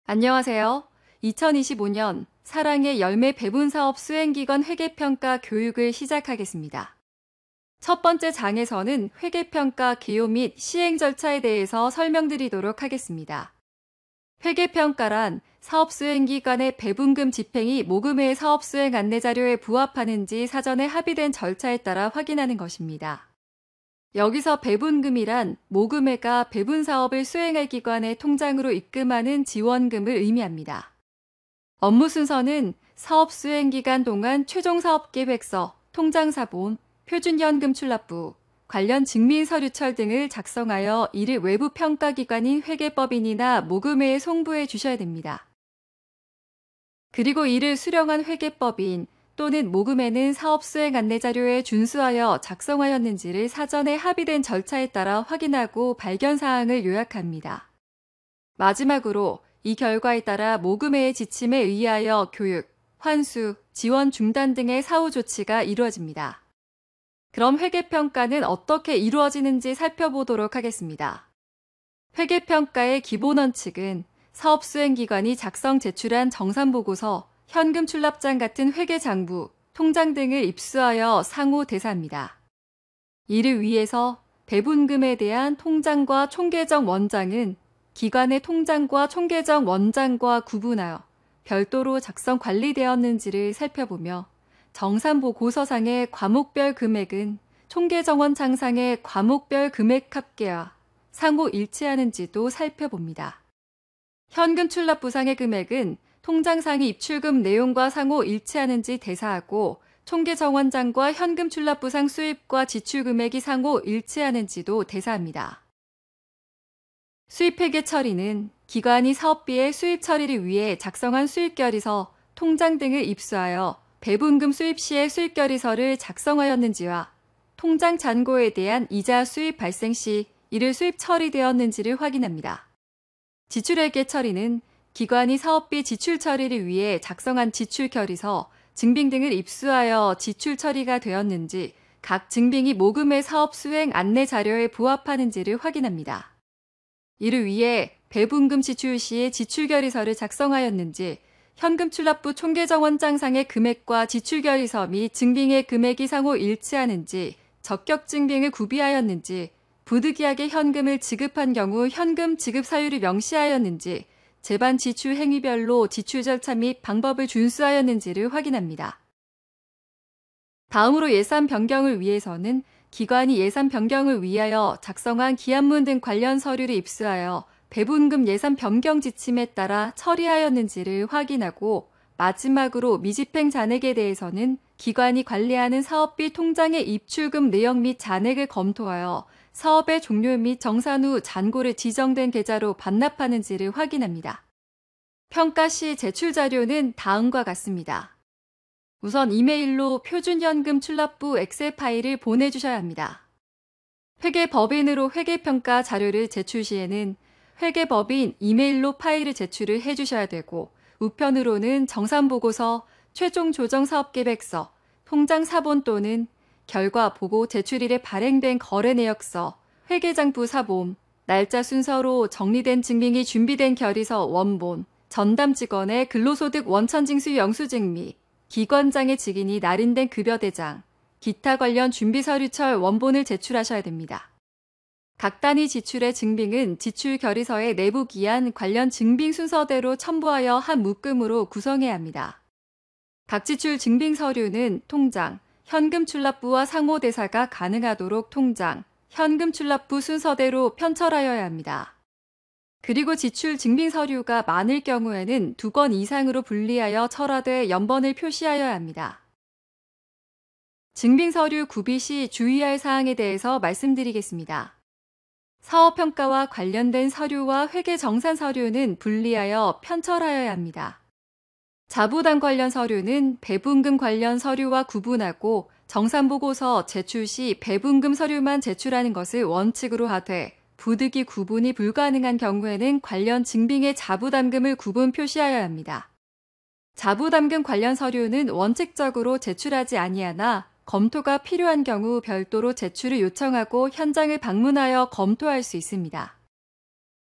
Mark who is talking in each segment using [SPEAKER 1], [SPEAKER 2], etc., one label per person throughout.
[SPEAKER 1] 안녕하세요. 2025년 사랑의 열매 배분 사업 수행기간 회계평가 교육을 시작하겠습니다. 첫 번째 장에서는 회계평가 기호 및 시행 절차에 대해서 설명드리도록 하겠습니다. 회계평가란 사업 수행기간의 배분금 집행이 모금의 사업 수행 안내자료에 부합하는지 사전에 합의된 절차에 따라 확인하는 것입니다. 여기서 배분금이란 모금회가 배분 사업을 수행할 기관의 통장으로 입금하는 지원금을 의미합니다. 업무 순서는 사업 수행 기간 동안 최종 사업 계획서, 통장사본, 표준현금 출납부, 관련 증민서류철 등을 작성하여 이를 외부 평가기관인 회계법인이나 모금회에 송부해 주셔야 됩니다. 그리고 이를 수령한 회계법인 또는 모금회는 사업 수행 안내자료에 준수하여 작성하였는지를 사전에 합의된 절차에 따라 확인하고 발견사항을 요약합니다. 마지막으로 이 결과에 따라 모금회의 지침에 의하여 교육, 환수, 지원 중단 등의 사후 조치가 이루어집니다. 그럼 회계평가는 어떻게 이루어지는지 살펴보도록 하겠습니다. 회계평가의 기본 원칙은 사업 수행기관이 작성 제출한 정산보고서, 현금 출납장 같은 회계장부, 통장 등을 입수하여 상호 대사합니다. 이를 위해서 배분금에 대한 통장과 총계정 원장은 기관의 통장과 총계정 원장과 구분하여 별도로 작성 관리되었는지를 살펴보며 정산보고서상의 과목별 금액은 총계정원 장상의 과목별 금액 합계와 상호 일치하는지도 살펴봅니다. 현금 출납부상의 금액은 통장상의 입출금 내용과 상호 일치하는지 대사하고 총계정원장과 현금 출납부상 수입과 지출 금액이 상호 일치하는지도 대사합니다. 수입회계 처리는 기관이 사업비의 수입 처리를 위해 작성한 수입결의서, 통장 등을 입수하여 배분금 수입 시의 수입결의서를 작성하였는지와 통장 잔고에 대한 이자 수입 발생 시 이를 수입 처리되었는지를 확인합니다. 지출회계 처리는 기관이 사업비 지출 처리를 위해 작성한 지출 결의서, 증빙 등을 입수하여 지출 처리가 되었는지 각 증빙이 모금의 사업 수행 안내 자료에 부합하는지를 확인합니다. 이를 위해 배분금 지출 시에 지출 결의서를 작성하였는지, 현금 출납부 총계정원장상의 금액과 지출 결의서 및 증빙의 금액이 상호 일치하는지 적격 증빙을 구비하였는지, 부득이하게 현금을 지급한 경우 현금 지급 사유를 명시하였는지, 재반 지출 행위별로 지출 절차 및 방법을 준수하였는지를 확인합니다. 다음으로 예산 변경을 위해서는 기관이 예산 변경을 위하여 작성한 기한문 등 관련 서류를 입수하여 배분금 예산 변경 지침에 따라 처리하였는지를 확인하고, 마지막으로 미집행 잔액에 대해서는 기관이 관리하는 사업비 통장의 입출금 내역 및 잔액을 검토하여 사업의 종료 및 정산 후 잔고를 지정된 계좌로 반납하는지를 확인합니다. 평가 시 제출 자료는 다음과 같습니다. 우선 이메일로 표준현금 출납부 엑셀 파일을 보내주셔야 합니다. 회계법인으로 회계평가 자료를 제출 시에는 회계법인 이메일로 파일을 제출을 해주셔야 되고, 우편으로는 정산보고서, 최종 조정 사업계획서, 통장 사본 또는 결과 보고 제출일에 발행된 거래 내역서, 회계장부 사본, 날짜 순서로 정리된 증빙이 준비된 결의서 원본, 전담 직원의 근로소득 원천징수 영수증 및 기관장의 직인이 날인된 급여대장, 기타 관련 준비서류철 원본을 제출하셔야 됩니다. 각 단위 지출의 증빙은 지출 결의서의 내부 기한 관련 증빙 순서대로 첨부하여 한 묶음으로 구성해야 합니다. 각 지출 증빙 서류는 통장, 현금 출납부와 상호 대사가 가능하도록 통장, 현금 출납부 순서대로 편철하여야 합니다. 그리고 지출 증빙 서류가 많을 경우에는 2건 이상으로 분리하여 철화돼 연번을 표시하여야 합니다. 증빙 서류 구비 시 주의할 사항에 대해서 말씀드리겠습니다. 사업평가와 관련된 서류와 회계정산 서류는 분리하여 편철하여야 합니다. 자부담 관련 서류는 배분금 관련 서류와 구분하고 정산보고서 제출 시 배분금 서류만 제출하는 것을 원칙으로 하되, 부득이 구분이 불가능한 경우에는 관련 증빙의 자부담금을 구분 표시하여야 합니다. 자부담금 관련 서류는 원칙적으로 제출하지 아니하나 검토가 필요한 경우 별도로 제출을 요청하고 현장을 방문하여 검토할 수 있습니다.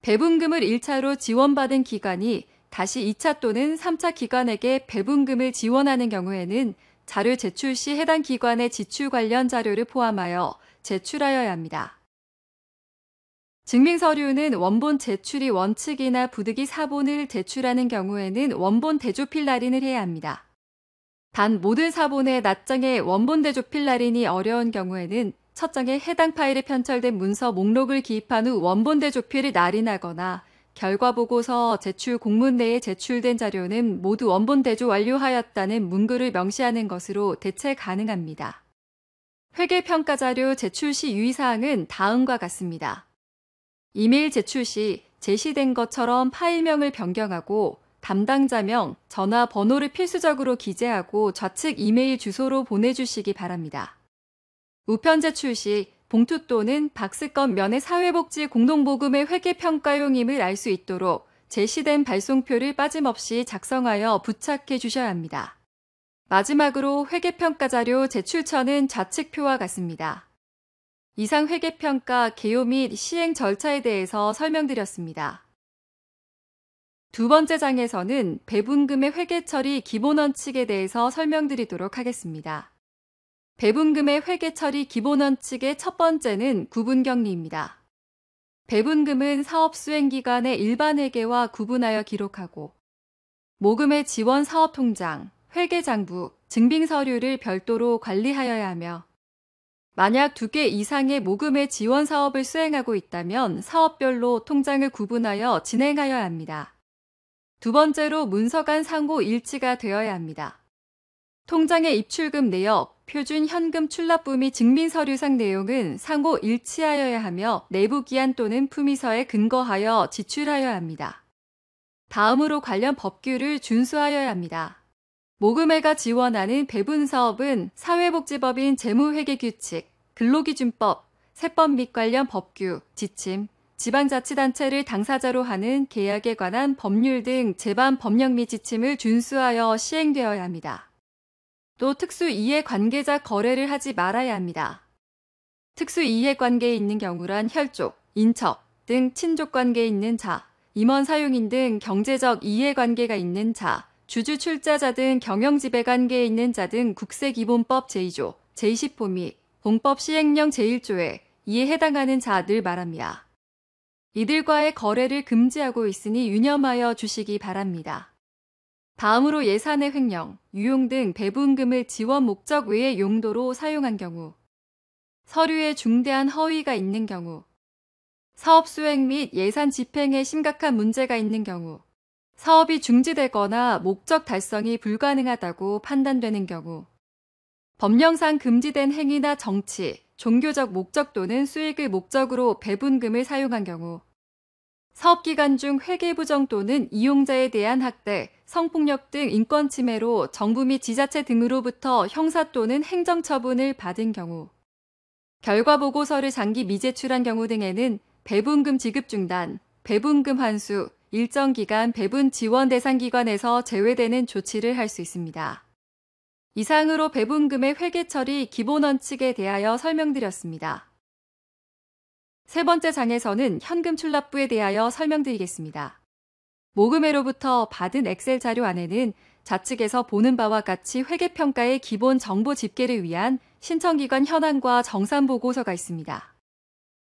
[SPEAKER 1] 배분금을 1차로 지원받은 기관이 다시 2차 또는 3차 기관에게 배분금을 지원하는 경우에는 자료 제출 시 해당 기관의 지출 관련 자료를 포함하여 제출하여야 합니다. 증빙서류는 원본 제출이 원칙이나 부득이 사본을 제출하는 경우에는 원본 대조필 날인을 해야 합니다. 단 모든 사본의 낱장에 원본 대조필 날인이 어려운 경우에는 첫 장에 해당 파일에 편철된 문서 목록을 기입한 후 원본 대조필을 날인하거나 결과보고서 제출 공문 내에 제출된 자료는 모두 원본 대조 완료하였다는 문구를 명시하는 것으로 대체 가능합니다. 회계평가 자료 제출 시 유의사항은 다음과 같습니다. 이메일 제출 시 제시된 것처럼 파일명을 변경하고 담당자명, 전화번호를 필수적으로 기재하고 좌측 이메일 주소로 보내주시기 바랍니다. 우편 제출 시 봉투 또는 박스권 면의 사회복지 공동모금의 회계평가용임을 알 수 있도록 제시된 발송표를 빠짐없이 작성하여 부착해 주셔야 합니다. 마지막으로 회계평가 자료 제출처는 좌측표와 같습니다. 이상 회계평가 개요 및 시행 절차에 대해서 설명드렸습니다. 두 번째 장에서는 배분금의 회계 처리 기본 원칙에 대해서 설명드리도록 하겠습니다. 배분금의 회계 처리 기본 원칙의 첫 번째는 구분격리입니다. 배분금은 사업 수행 기간의 일반 회계와 구분하여 기록하고 모금의 지원 사업 통장, 회계장부, 증빙서류를 별도로 관리하여야 하며 만약 2개 이상의 모금의 지원 사업을 수행하고 있다면 사업별로 통장을 구분하여 진행하여야 합니다. 두 번째로 문서 간 상호 일치가 되어야 합니다. 통장의 입출금 내역, 표준 현금 출납부 및 증빙서류상 내용은 상호 일치하여야 하며 내부 기한 또는 품위서에 근거하여 지출하여야 합니다. 다음으로 관련 법규를 준수하여야 합니다. 모금회가 지원하는 배분 사업은 사회복지법인 재무회계규칙, 근로기준법, 세법 및 관련 법규, 지침, 지방자치단체를 당사자로 하는 계약에 관한 법률 등 제반 법령 및 지침을 준수하여 시행되어야 합니다. 또 특수 이해관계자 거래를 하지 말아야 합니다. 특수 이해관계에 있는 경우란 혈족, 인척 등 친족관계에 있는 자, 임원 사용인 등 경제적 이해관계가 있는 자, 주주 출자자 등 경영지배관계에 있는 자 등 국세기본법 제2조, 제20호 및 공법 시행령 제1조에 이에 해당하는 자들 말합니다. 이들과의 거래를 금지하고 있으니 유념하여 주시기 바랍니다. 다음으로 예산의 횡령, 유용 등 배분금을 지원 목적 외의 용도로 사용한 경우, 서류에 중대한 허위가 있는 경우, 사업 수행 및 예산 집행에 심각한 문제가 있는 경우, 사업이 중지되거나 목적 달성이 불가능하다고 판단되는 경우, 법령상 금지된 행위나 정치, 종교적 목적 또는 수익을 목적으로 배분금을 사용한 경우, 사업기간 중 회계부정 또는 이용자에 대한 학대, 성폭력 등 인권침해로 정부 및 지자체 등으로부터 형사 또는 행정처분을 받은 경우, 결과보고서를 장기 미제출한 경우 등에는 배분금 지급 중단, 배분금 환수, 일정 기간 배분 지원 대상 기관에서 제외되는 조치를 할 수 있습니다. 이상으로 배분금의 회계 처리 기본 원칙에 대하여 설명드렸습니다. 세 번째 장에서는 현금 출납부에 대하여 설명드리겠습니다. 모금회로부터 받은 엑셀 자료 안에는 좌측에서 보는 바와 같이 회계평가의 기본 정보 집계를 위한 신청기관 현황과 정산보고서가 있습니다.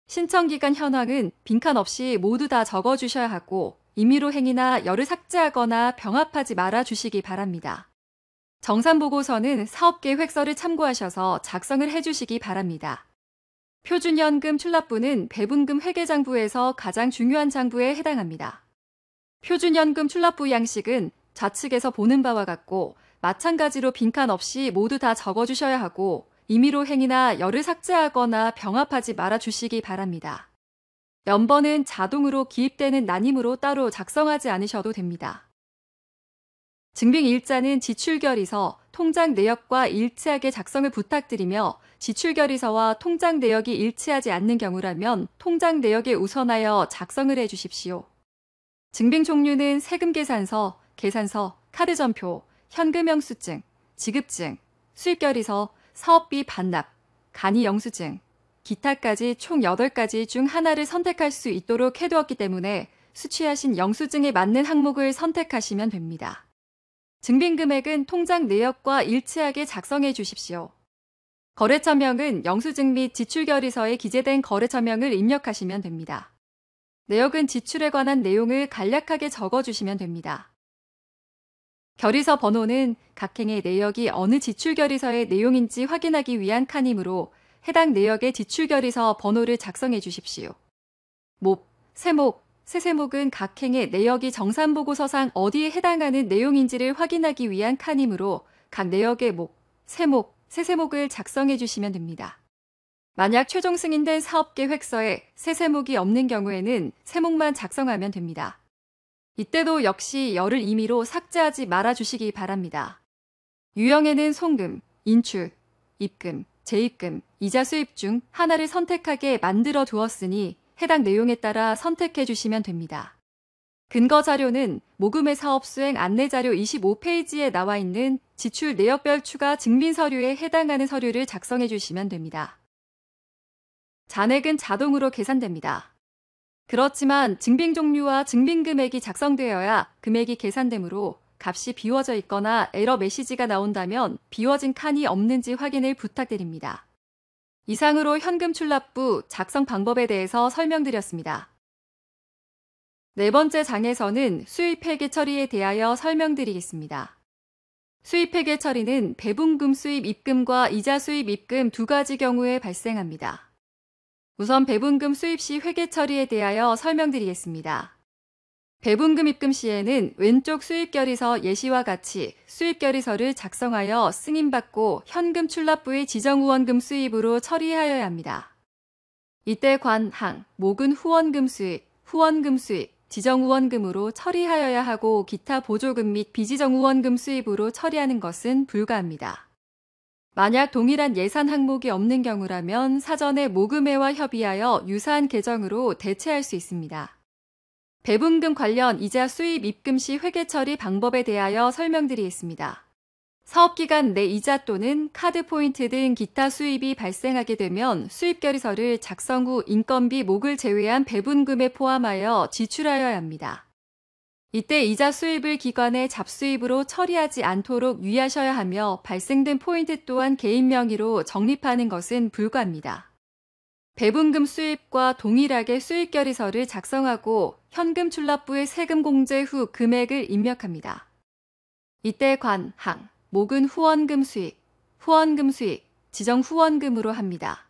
[SPEAKER 1] 신청기간 현황은 빈칸 없이 모두 다 적어주셔야 하고 임의로 행위나 열을 삭제하거나 병합하지 말아 주시기 바랍니다. 정산보고서는 사업계획서를 참고하셔서 작성을 해주시기 바랍니다. 표준현금 출납부는 배분금 회계장부에서 가장 중요한 장부에 해당합니다. 표준현금 출납부 양식은 좌측에서 보는 바와 같고 마찬가지로 빈칸 없이 모두 다 적어주셔야 하고 임의로 행위나 열을 삭제하거나 병합하지 말아 주시기 바랍니다. 연번은 자동으로 기입되는 난임으로 따로 작성하지 않으셔도 됩니다. 증빙일자는 지출결의서, 통장 내역과 일치하게 작성을 부탁드리며 지출결의서와 통장 내역이 일치하지 않는 경우라면 통장 내역에 우선하여 작성을 해 주십시오. 증빙 종류는 세금계산서, 계산서, 카드전표, 현금영수증, 지급증, 수입결의서, 사업비 반납, 간이영수증, 기타까지 총 8가지 중 하나를 선택할 수 있도록 해두었기 때문에 수취하신 영수증에 맞는 항목을 선택하시면 됩니다. 증빙금액은 통장 내역과 일치하게 작성해 주십시오. 거래처명은 영수증 및 지출결의서에 기재된 거래처명을 입력하시면 됩니다. 내역은 지출에 관한 내용을 간략하게 적어주시면 됩니다. 결의서 번호는 각 행의 내역이 어느 지출결의서의 내용인지 확인하기 위한 칸이므로 해당 내역의 지출결의서 번호를 작성해 주십시오. 목, 세목, 세세목은 각 행의 내역이 정산보고서상 어디에 해당하는 내용인지를 확인하기 위한 칸이므로 각 내역의 목, 세목, 세세목을 작성해 주시면 됩니다. 만약 최종 승인된 사업계획서에 세세목이 없는 경우에는 세목만 작성하면 됩니다. 이때도 역시 열을 임의로 삭제하지 말아 주시기 바랍니다. 유형에는 송금, 인출, 입금, 재입금, 이자 수입 중 하나를 선택하게 만들어 두었으니 해당 내용에 따라 선택해 주시면 됩니다. 근거 자료는 모금의 사업 수행 안내 자료 25페이지에 나와 있는 지출 내역별 추가 증빙 서류에 해당하는 서류를 작성해 주시면 됩니다. 잔액은 자동으로 계산됩니다. 그렇지만 증빙 종류와 증빙 금액이 작성되어야 금액이 계산되므로 값이 비워져 있거나 에러 메시지가 나온다면 비워진 칸이 없는지 확인을 부탁드립니다. 이상으로 현금 출납부 작성 방법에 대해서 설명드렸습니다. 네 번째 장에서는 수입회계 처리에 대하여 설명드리겠습니다. 수입회계 처리는 배분금 수입 입금과 이자 수입 입금 두 가지 경우에 발생합니다. 우선 배분금 수입 시 회계 처리에 대하여 설명드리겠습니다. 배분금 입금 시에는 왼쪽 수입결의서 예시와 같이 수입결의서를 작성하여 승인받고 현금 출납부의 지정후원금 수입으로 처리하여야 합니다. 이때 관항, 목은 후원금 수입, 지정후원금으로 처리하여야 하고 기타 보조금 및 비지정후원금 수입으로 처리하는 것은 불가합니다. 만약 동일한 예산 항목이 없는 경우라면 사전에 모금회와 협의하여 유사한 계정으로 대체할 수 있습니다. 배분금 관련 이자 수입 입금 시 회계 처리 방법에 대하여 설명드리겠습니다. 사업기간 내 이자 또는 카드 포인트 등 기타 수입이 발생하게 되면 수입결의서를 작성 후 인건비 목을 제외한 배분금에 포함하여 지출하여야 합니다. 이때 이자 수입을 기관의 잡수입으로 처리하지 않도록 유의하셔야 하며 발생된 포인트 또한 개인 명의로 적립하는 것은 불가합니다. 배분금 수입과 동일하게 수입결의서를 작성하고 현금 출납부의 세금 공제 후 금액을 입력합니다. 이때 관항, 목은 후원금 수입, 지정 후원금으로 합니다.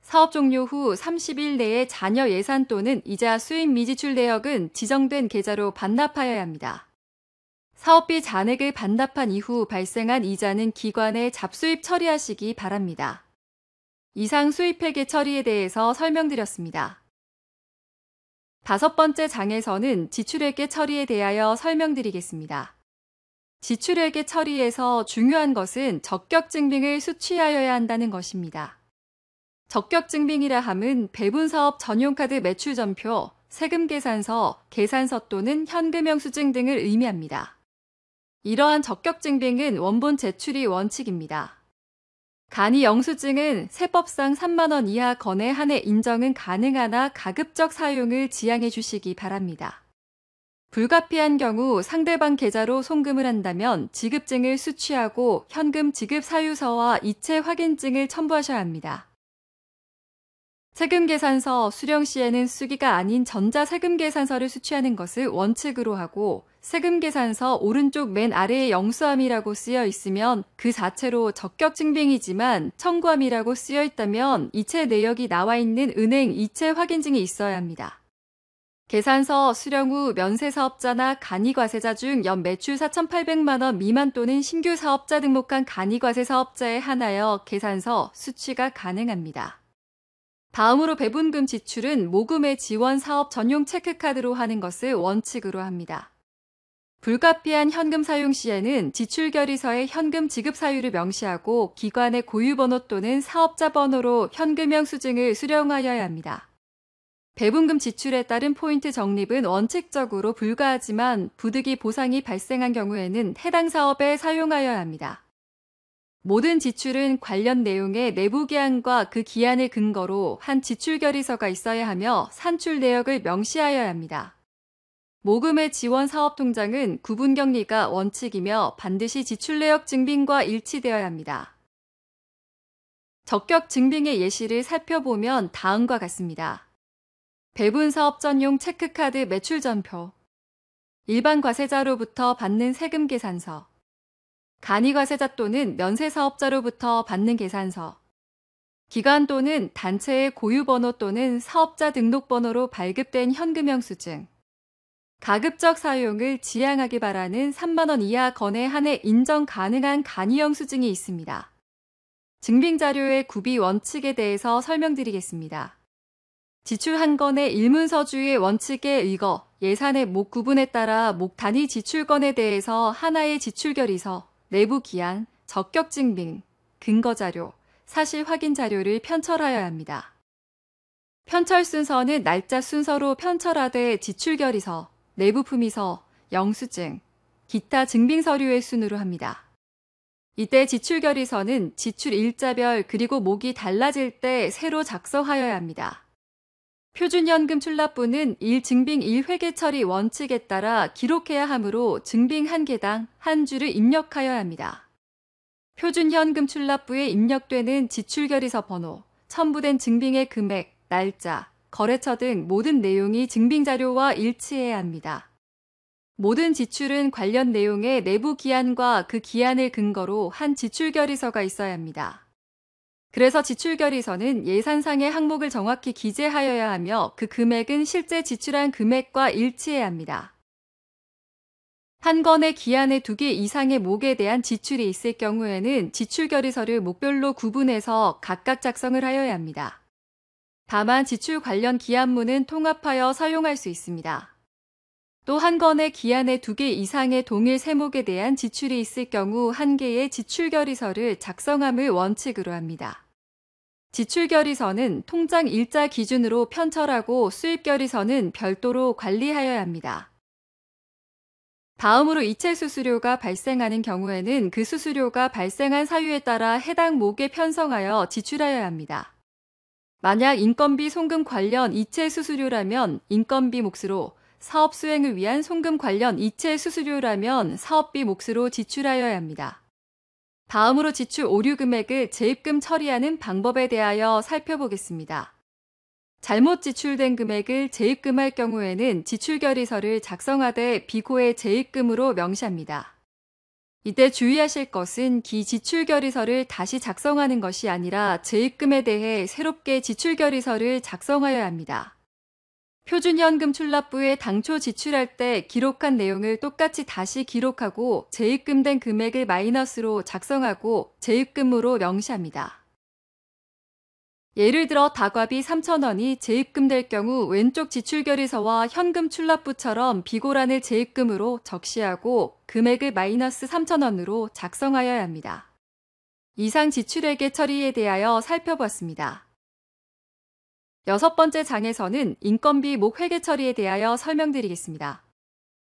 [SPEAKER 1] 사업 종료 후 30일 내에 잔여 예산 또는 이자 수입 미지출 내역은 지정된 계좌로 반납하여야 합니다. 사업비 잔액을 반납한 이후 발생한 이자는 기관에 잡수입 처리하시기 바랍니다. 이상 수입회계 처리에 대해서 설명드렸습니다. 다섯 번째 장에서는 지출회계 처리에 대하여 설명드리겠습니다. 지출회계 처리에서 중요한 것은 적격증빙을 수취하여야 한다는 것입니다. 적격증빙이라 함은 배분사업 전용카드 매출전표, 세금계산서, 계산서 또는 현금영수증 등을 의미합니다. 이러한 적격증빙은 원본 제출이 원칙입니다. 간이 영수증은 세법상 3만 원 이하 건에 한해 인정은 가능하나 가급적 사용을 지양해 주시기 바랍니다. 불가피한 경우 상대방 계좌로 송금을 한다면 지급증을 수취하고 현금 지급 사유서와 이체 확인증을 첨부하셔야 합니다. 세금계산서 수령 시에는 수기가 아닌 전자세금계산서를 수취하는 것을 원칙으로 하고 세금계산서 오른쪽 맨 아래에 영수함이라고 쓰여 있으면 그 자체로 적격증빙이지만 청구함이라고 쓰여 있다면 이체 내역이 나와 있는 은행 이체 확인증이 있어야 합니다. 계산서 수령 후 면세사업자나 간이과세자 중 연 매출 4,800만 원 미만 또는 신규 사업자 등록한 간이과세 사업자에 한하여 계산서 수취가 가능합니다. 다음으로 배분금 지출은 모금의 지원 사업 전용 체크카드로 하는 것을 원칙으로 합니다. 불가피한 현금 사용 시에는 지출결의서에 현금 지급 사유를 명시하고 기관의 고유번호 또는 사업자 번호로 현금형 수증을 수령하여야 합니다. 배분금 지출에 따른 포인트 적립은 원칙적으로 불가하지만 부득이 보상이 발생한 경우에는 해당 사업에 사용하여야 합니다. 모든 지출은 관련 내용의 내부 기한과 그 기한을 근거로 한 지출결의서가 있어야 하며 산출 내역을 명시하여야 합니다. 모금의 지원 사업 통장은 구분 격리가 원칙이며 반드시 지출 내역 증빙과 일치되어야 합니다. 적격 증빙의 예시를 살펴보면 다음과 같습니다. 배분 사업 전용 체크카드 매출 전표, 일반 과세자로부터 받는 세금 계산서, 간이 과세자 또는 면세 사업자로부터 받는 계산서, 기관 또는 단체의 고유번호 또는 사업자 등록번호로 발급된 현금 영수증, 가급적 사용을 지양하기 바라는 3만 원 이하 건에 한해 인정 가능한 간이 영수증이 있습니다. 증빙자료의 구비 원칙에 대해서 설명드리겠습니다. 지출 한 건의 일문서주의 원칙에 의거 예산의 목 구분에 따라 목 단위 지출건에 대해서 하나의 지출결의서, 내부 기한, 적격 증빙, 근거자료, 사실 확인 자료를 편철하여야 합니다. 편철 순서는 날짜 순서로 편철하되 지출결의서, 내부 품위서, 영수증, 기타 증빙서류의 순으로 합니다. 이때 지출결의서는 지출 일자별 그리고 목이 달라질 때 새로 작성하여야 합니다. 표준현금 출납부는 1증빙 1회계 처리 원칙에 따라 기록해야 하므로 증빙 한 개당 한 줄을 입력하여야 합니다. 표준현금 출납부에 입력되는 지출결의서 번호, 첨부된 증빙의 금액, 날짜, 거래처 등 모든 내용이 증빙자료와 일치해야 합니다. 모든 지출은 관련 내용의 내부 기한과 그 기한을 근거로 한 지출결의서가 있어야 합니다. 그래서 지출결의서는 예산상의 항목을 정확히 기재하여야 하며 그 금액은 실제 지출한 금액과 일치해야 합니다. 한 건의 기한의 2개 이상의 목에 대한 지출이 있을 경우에는 지출결의서를 목별로 구분해서 각각 작성을 하여야 합니다. 다만 지출 관련 기한문은 통합하여 사용할 수 있습니다. 또 한 건의 기한의 2개 이상의 동일 세목에 대한 지출이 있을 경우 한 개의 지출결의서를 작성함을 원칙으로 합니다. 지출결의서는 통장 일자 기준으로 편철하고 수입결의서는 별도로 관리하여야 합니다. 다음으로 이체 수수료가 발생하는 경우에는 그 수수료가 발생한 사유에 따라 해당 목에 편성하여 지출하여야 합니다. 만약 인건비 송금 관련 이체 수수료라면 인건비 몫으로, 사업 수행을 위한 송금 관련 이체 수수료라면 사업비 몫으로 지출하여야 합니다. 다음으로 지출 오류 금액을 재입금 처리하는 방법에 대하여 살펴보겠습니다. 잘못 지출된 금액을 재입금할 경우에는 지출결의서를 작성하되 비고의 재입금으로 명시합니다. 이때 주의하실 것은 기지출결의서를 다시 작성하는 것이 아니라 재입금에 대해 새롭게 지출결의서를 작성하여야 합니다. 표준현금 출납부에 당초 지출할 때 기록한 내용을 똑같이 다시 기록하고 재입금된 금액을 마이너스로 작성하고 재입금으로 명시합니다. 예를 들어 다과비 3,000원이 재입금될 경우 왼쪽 지출결의서와 현금 출납부처럼 비고란을 재입금으로 적시하고 금액을 마이너스 3,000원으로 작성하여야 합니다. 이상 지출액의 처리에 대하여 살펴봤습니다. 6번째 장에서는 인건비 목 회계 처리에 대하여 설명드리겠습니다.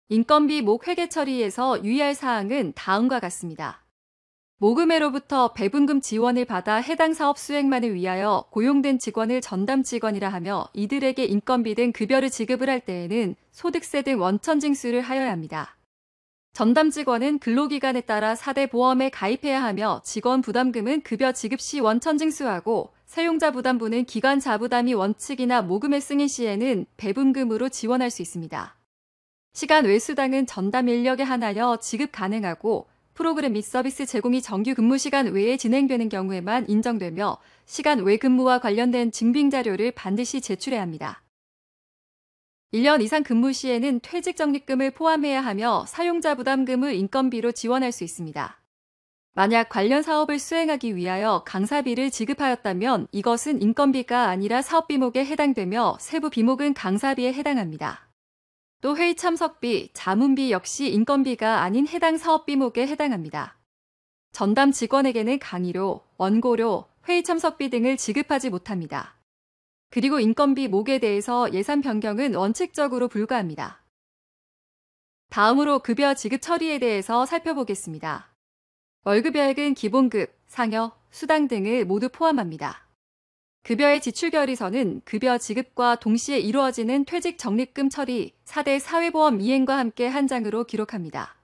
[SPEAKER 1] 인건비 목 회계 처리에서 유의할 사항은 다음과 같습니다. 모금회로부터 배분금 지원을 받아 해당 사업 수행만을 위하여 고용된 직원을 전담 직원이라 하며 이들에게 인건비 등 급여를 지급을 할 때에는 소득세 등 원천 징수를 하여야 합니다. 전담 직원은 근로기간에 따라 4대 보험에 가입해야 하며 직원 부담금은 급여 지급 시 원천 징수하고 사용자 부담부는 기관 자부담이 원칙이나 모금의 승인 시에는 배분금으로 지원할 수 있습니다. 시간 외 수당은 전담 인력에 한하여 지급 가능하고 프로그램 및 서비스 제공이 정규 근무 시간 외에 진행되는 경우에만 인정되며 시간 외 근무와 관련된 증빙 자료를 반드시 제출해야 합니다. 1년 이상 근무 시에는 퇴직 적립금을 포함해야 하며 사용자 부담금을 인건비로 지원할 수 있습니다. 만약 관련 사업을 수행하기 위하여 강사비를 지급하였다면 이것은 인건비가 아니라 사업비목에 해당되며 세부 비목은 강사비에 해당합니다. 또 회의 참석비, 자문비 역시 인건비가 아닌 해당 사업비목에 해당합니다. 전담 직원에게는 강의료, 원고료, 회의 참석비 등을 지급하지 못합니다. 그리고 인건비 목에 대해서 예산 변경은 원칙적으로 불가합니다. 다음으로 급여 지급 처리에 대해서 살펴보겠습니다. 월급여액은 기본급, 상여, 수당 등을 모두 포함합니다. 급여의 지출 결의서는 급여 지급과 동시에 이루어지는 퇴직 적립금 처리, 4대 사회보험 이행과 함께 한 장으로 기록합니다.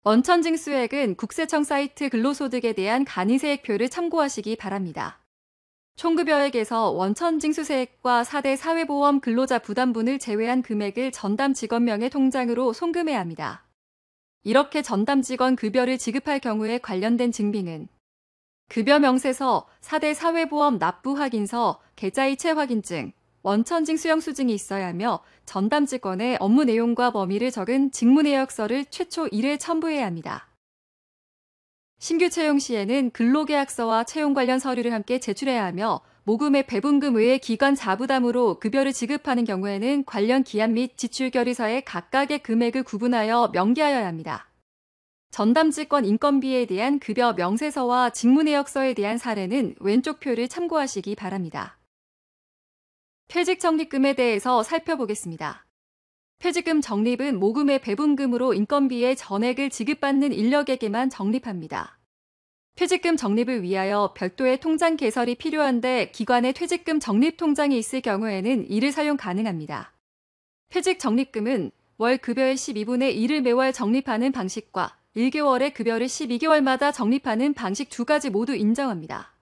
[SPEAKER 1] 원천징수액은 국세청 사이트 근로소득에 대한 간이세액표를 참고하시기 바랍니다. 총급여액에서 원천징수세액과 4대 사회보험 근로자 부담분을 제외한 금액을 전담 직원명의 통장으로 송금해야 합니다. 이렇게 전담 직원 급여를 지급할 경우에 관련된 증빙은 급여 명세서, 4대 사회보험 납부 확인서, 계좌이체 확인증, 원천징수영수증이 있어야 하며 전담 직원의 업무 내용과 범위를 적은 직무내역서를 최초 1회 첨부해야 합니다. 신규 채용 시에는 근로계약서와 채용 관련 서류를 함께 제출해야 하며 모금의 배분금 외에 기관 자부담으로 급여를 지급하는 경우에는 관련 기한 및 지출 결의서에 각각의 금액을 구분하여 명기하여야 합니다. 전담 직원 인건비에 대한 급여 명세서와 직무내역서에 대한 사례는 왼쪽 표를 참고하시기 바랍니다. 퇴직 적립금에 대해서 살펴보겠습니다. 퇴직금 적립은 모금의 배분금으로 인건비의 전액을 지급받는 인력에게만 적립합니다. 퇴직금 적립을 위하여 별도의 통장 개설이 필요한데 기관에 퇴직금 적립 통장이 있을 경우에는 이를 사용 가능합니다. 퇴직 적립금은 월 급여의 12분의 1을 매월 적립하는 방식과 1개월의 급여를 12개월마다 적립하는 방식 두 가지 모두 인정합니다.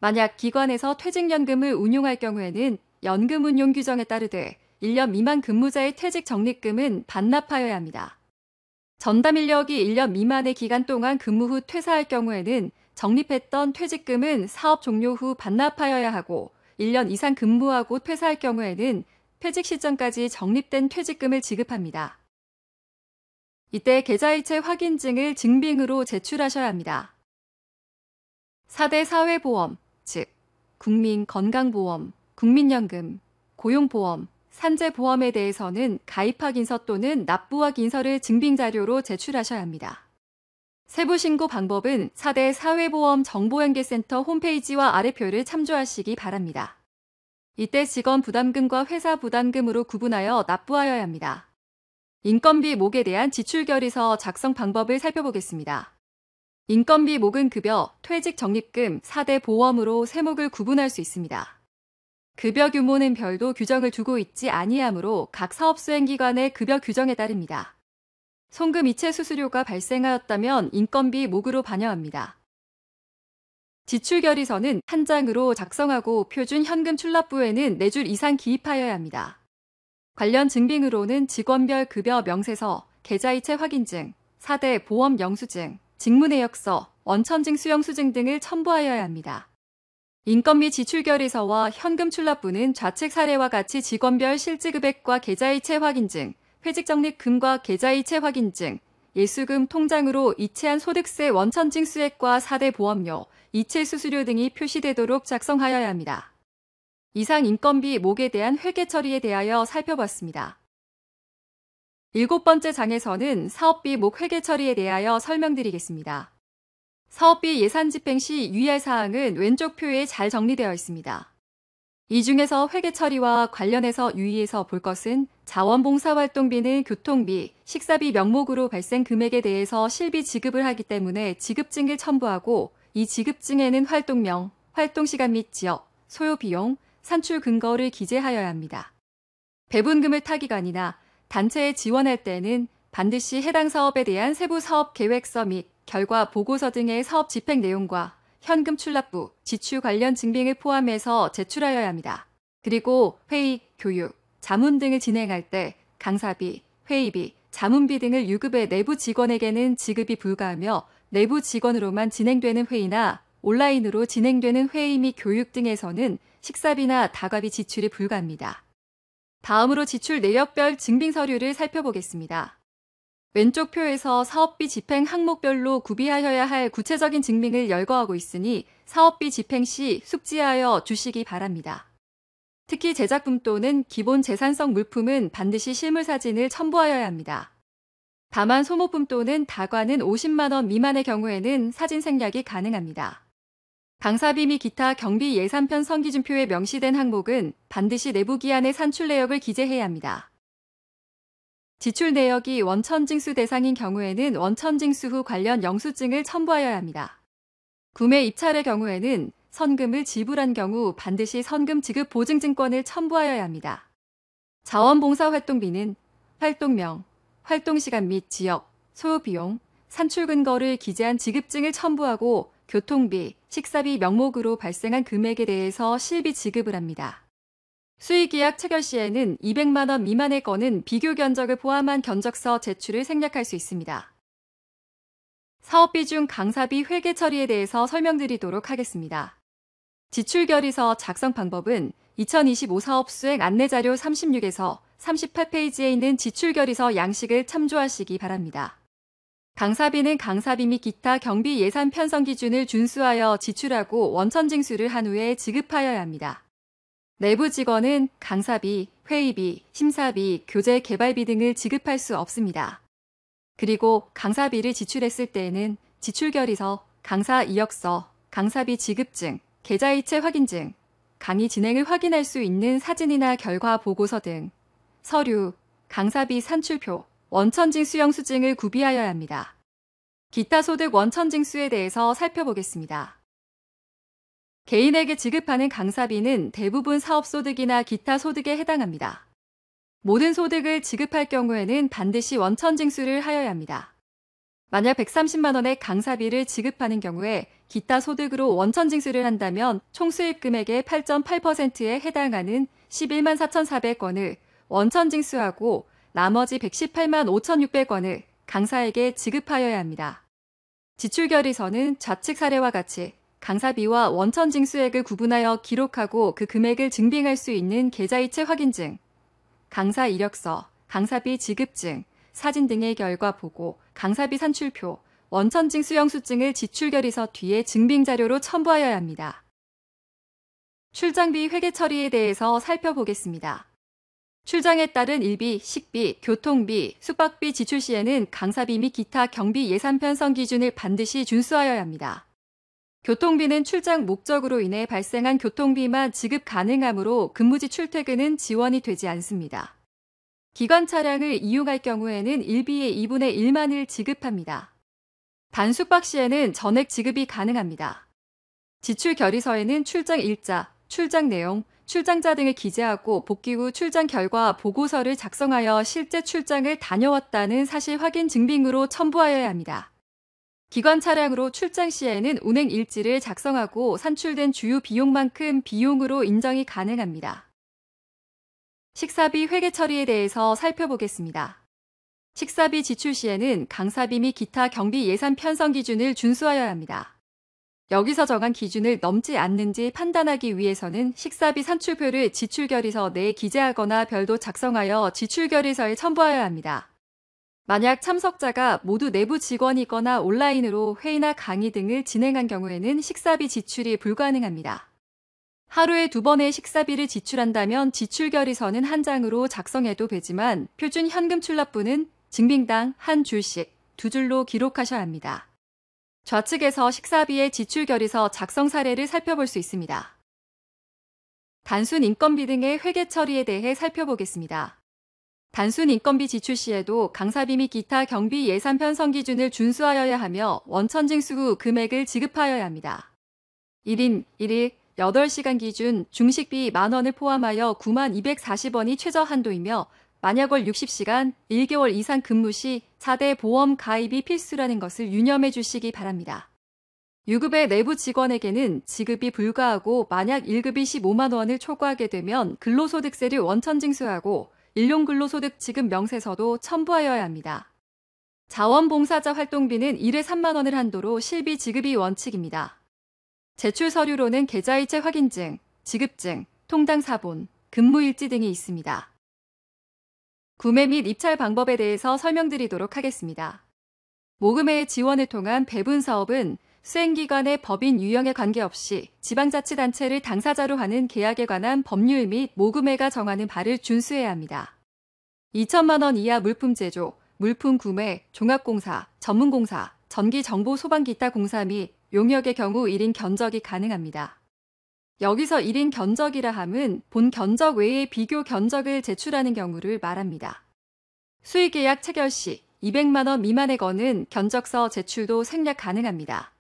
[SPEAKER 1] 만약 기관에서 퇴직연금을 운용할 경우에는 연금 운용 규정에 따르되 1년 미만 근무자의 퇴직 적립금은 반납하여야 합니다. 전담 인력이 1년 미만의 기간 동안 근무 후 퇴사할 경우에는 적립했던 퇴직금은 사업 종료 후 반납하여야 하고 1년 이상 근무하고 퇴사할 경우에는 퇴직 시점까지 적립된 퇴직금을 지급합니다. 이때 계좌이체 확인증을 증빙으로 제출하셔야 합니다. 4대 사회보험, 즉 국민건강보험, 국민연금, 고용보험, 산재보험에 대해서는 가입확인서 또는 납부확인서를 증빙자료로 제출하셔야 합니다. 세부 신고 방법은 4대 사회보험 정보연계센터 홈페이지와 아래표를 참조하시기 바랍니다. 이때 직원 부담금과 회사 부담금으로 구분하여 납부하여야 합니다. 인건비 목에 대한 지출 결의서 작성 방법을 살펴보겠습니다. 인건비 목은 급여, 퇴직 적립금, 4대 보험으로 세목을 구분할 수 있습니다. 급여 규모는 별도 규정을 두고 있지 아니하므로 각 사업수행기관의 급여 규정에 따릅니다. 송금 이체 수수료가 발생하였다면 인건비 목으로 반영합니다. 지출 결의서는 한 장으로 작성하고 표준 현금 출납부에는 4줄 이상 기입하여야 합니다. 관련 증빙으로는 직원별 급여 명세서, 계좌이체 확인증, 4대 보험 영수증, 직무내역서, 원천징수영수증 등을 첨부하여야 합니다. 인건비 지출 결의서와 현금 출납부는 좌측 사례와 같이 직원별 실질금액과 계좌이체 확인증, 회직적립금과 계좌이체 확인증, 예수금 통장으로 이체한 소득세 원천징수액과 4대 보험료, 이체 수수료 등이 표시되도록 작성하여야 합니다. 이상 인건비 목에 대한 회계 처리에 대하여 살펴봤습니다. 7번째 장에서는 사업비 목 회계 처리에 대하여 설명드리겠습니다. 사업비 예산 집행 시 유의할 사항은 왼쪽 표에 잘 정리되어 있습니다. 이 중에서 회계 처리와 관련해서 유의해서 볼 것은 자원봉사활동비는 교통비, 식사비 명목으로 발생 금액에 대해서 실비 지급을 하기 때문에 지급증을 첨부하고 이 지급증에는 활동명, 활동시간 및 지역, 소요비용, 산출 근거를 기재하여야 합니다. 배분금을 타기관이나 단체에 지원할 때는 반드시 해당 사업에 대한 세부 사업 계획서 및 결과 보고서 등의 사업 집행 내용과 현금 출납부, 지출 관련 증빙을 포함해서 제출하여야 합니다. 그리고 회의, 교육, 자문 등을 진행할 때 강사비, 회의비, 자문비 등을 유급의 내부 직원에게는 지급이 불가하며 내부 직원으로만 진행되는 회의나 온라인으로 진행되는 회의 및 교육 등에서는 식사비나 다과비 지출이 불가합니다. 다음으로 지출 내역별 증빙 서류를 살펴보겠습니다. 왼쪽 표에서 사업비 집행 항목별로 구비하여야 할 구체적인 증빙을 열거하고 있으니 사업비 집행 시 숙지하여 주시기 바랍니다. 특히 제작품 또는 기본 재산성 물품은 반드시 실물 사진을 첨부하여야 합니다. 다만 소모품 또는 다과는 50만 원 미만의 경우에는 사진 생략이 가능합니다. 강사비 및 기타 경비 예산편 선기준표에 명시된 항목은 반드시 내부 기한의 산출 내역을 기재해야 합니다. 지출 내역이 원천징수 대상인 경우에는 원천징수 후 관련 영수증을 첨부하여야 합니다. 구매 입찰의 경우에는 선금을 지불한 경우 반드시 선금 지급 보증증권을 첨부하여야 합니다. 자원봉사활동비는 활동명, 활동시간 및 지역, 소요비용, 산출근거를 기재한 지급증을 첨부하고 교통비, 식사비 명목으로 발생한 금액에 대해서 실비 지급을 합니다. 수의계약 체결 시에는 200만 원 미만의 건은 비교 견적을 포함한 견적서 제출을 생략할 수 있습니다. 사업비 중 강사비 회계 처리에 대해서 설명드리도록 하겠습니다. 지출결의서 작성 방법은 2025 사업수행 안내자료 36에서 38페이지에 있는 지출결의서 양식을 참조하시기 바랍니다. 강사비는 강사비 및 기타 경비 예산 편성 기준을 준수하여 지출하고 원천징수를 한 후에 지급하여야 합니다. 내부 직원은 강사비, 회의비, 심사비, 교재 개발비 등을 지급할 수 없습니다. 그리고 강사비를 지출했을 때에는 지출결의서, 강사 이력서, 강사비 지급증, 계좌이체 확인증, 강의 진행을 확인할 수 있는 사진이나 결과 보고서 등 서류, 강사비 산출표, 원천징수 영수증을 구비하여야 합니다. 기타 소득 원천징수에 대해서 살펴보겠습니다. 개인에게 지급하는 강사비는 대부분 사업소득이나 기타 소득에 해당합니다. 모든 소득을 지급할 경우에는 반드시 원천징수를 하여야 합니다. 만약 130만 원의 강사비를 지급하는 경우에 기타 소득으로 원천징수를 한다면 총수입 금액의 8.8%에 해당하는 11만 4,400원을 원천징수하고 나머지 118만 5,600원을 강사에게 지급하여야 합니다. 지출결의서는 좌측 사례와 같이 강사비와 원천징수액을 구분하여 기록하고 그 금액을 증빙할 수 있는 계좌이체 확인증, 강사 이력서, 강사비 지급증, 사진 등의 결과 보고, 강사비 산출표, 원천징수 영수증을 지출결의서 뒤에 증빙자료로 첨부하여야 합니다. 출장비 회계 처리에 대해서 살펴보겠습니다. 출장에 따른 일비, 식비, 교통비, 숙박비 지출 시에는 강사비 및 기타 경비 예산 편성 기준을 반드시 준수하여야 합니다. 교통비는 출장 목적으로 인해 발생한 교통비만 지급 가능하므로 근무지 출퇴근은 지원이 되지 않습니다. 기관 차량을 이용할 경우에는 일비의 2분의 1만을 지급합니다. 단숙박 시에는 전액 지급이 가능합니다. 지출 결의서에는 출장 일자, 출장 내용, 출장자 등을 기재하고 복귀 후 출장 결과 보고서를 작성하여 실제 출장을 다녀왔다는 사실 확인 증빙으로 첨부하여야 합니다. 기관 차량으로 출장 시에는 운행 일지를 작성하고 산출된 주요 비용만큼 비용으로 인정이 가능합니다. 식사비 회계 처리에 대해서 살펴보겠습니다. 식사비 지출 시에는 강사비 및 기타 경비 예산 편성 기준을 준수하여야 합니다. 여기서 정한 기준을 넘지 않는지 판단하기 위해서는 식사비 산출표를 지출결의서 내에 기재하거나 별도 작성하여 지출결의서에 첨부하여야 합니다. 만약 참석자가 모두 내부 직원이거나 온라인으로 회의나 강의 등을 진행한 경우에는 식사비 지출이 불가능합니다. 하루에 2번의 식사비를 지출한다면 지출결의서는 한 장으로 작성해도 되지만 표준 현금 출납분은 증빙당 한 줄씩 2줄로 기록하셔야 합니다. 좌측에서 식사비의 지출결의서 작성 사례를 살펴볼 수 있습니다. 단순 인건비 등의 회계 처리에 대해 살펴보겠습니다. 단순 인건비 지출 시에도 강사비 및 기타 경비 예산 편성 기준을 준수하여야 하며 원천징수 후 금액을 지급하여야 합니다. 1인 1일 8시간 기준 중식비 만원을 포함하여 9만 240원이 최저 한도이며 만약 월 60시간 1개월 이상 근무 시 4대 보험 가입이 필수라는 것을 유념해 주시기 바랍니다. 유급의 내부 직원에게는 지급이 불가하고 만약 1급이 15만 원을 초과하게 되면 근로소득세를 원천징수하고 일용근로소득 지급 명세서도 첨부하여야 합니다. 자원봉사자 활동비는 1회 3만 원을 한도로 실비 지급이 원칙입니다. 제출 서류로는 계좌이체 확인증, 지급증, 통당 사본, 근무일지 등이 있습니다. 구매 및 입찰 방법에 대해서 설명드리도록 하겠습니다. 모금회의 지원을 통한 배분 사업은 수행기관의 법인 유형에 관계없이 지방자치단체를 당사자로 하는 계약에 관한 법률 및 모금회가 정하는 바를 준수해야 합니다. 2천만 원 이하 물품 제조, 물품 구매, 종합공사, 전문공사, 전기정보소방기타 공사 및 용역의 경우 1인 견적이 가능합니다. 여기서 1인 견적이라 함은 본 견적 외에 비교 견적을 제출하는 경우를 말합니다. 수의계약 체결 시 200만 원 미만의 건은 견적서 제출도 생략 가능합니다.